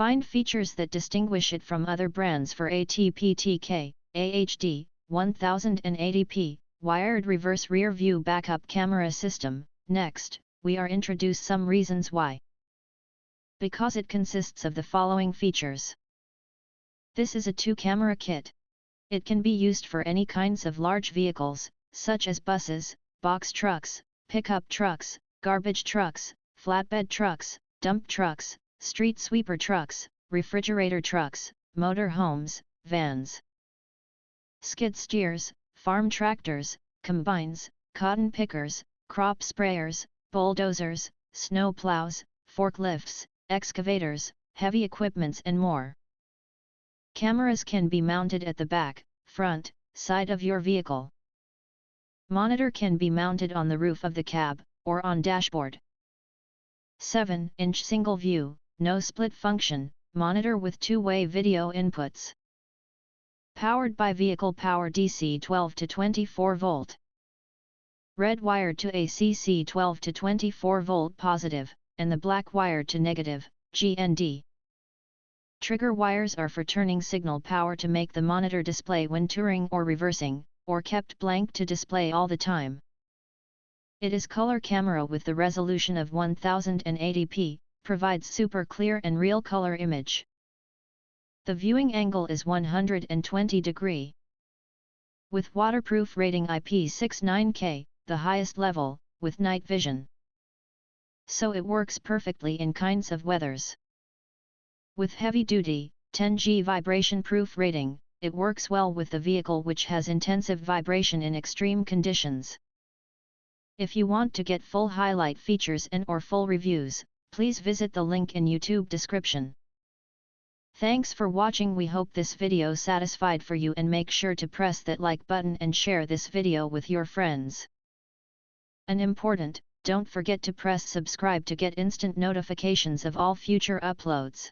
Find features that distinguish it from other brands for ATPTK, AHD, 1080p, wired reverse rear view backup camera system. Next, we are introduce some reasons why. Because it consists of the following features. This is a 2-camera kit. It can be used for any kinds of large vehicles, such as buses, box trucks, pickup trucks, garbage trucks, flatbed trucks, dump trucks, street sweeper trucks, refrigerator trucks, motor homes, vans, skid steers, farm tractors, combines, cotton pickers, crop sprayers, bulldozers, snow plows, forklifts, excavators, heavy equipments and more. Cameras can be mounted at the back, front, side of your vehicle. Monitor can be mounted on the roof of the cab, or on dashboard. 7-inch single view, no split function, monitor with 2-way video inputs. Powered by vehicle power DC 12 to 24 volt. Red wired to ACC 12 to 24 volt positive, and the black wired to negative, GND. Trigger wires are for turning signal power to make the monitor display when touring or reversing, or kept blank to display all the time. It is color camera with the resolution of 1080p, provides super clear and real color image. The viewing angle is 120 degree. With waterproof rating IP69K, the highest level, with night vision. So it works perfectly in kinds of weathers. With heavy-duty, 10G vibration-proof rating, it works well with the vehicle which has intensive vibration in extreme conditions. If you want to get full highlight features and or full reviews, please visit the link in YouTube description. Thanks for watching. We hope this video satisfied for you, and make sure to press that like button and share this video with your friends. And important, don't forget to press subscribe to get instant notifications of all future uploads.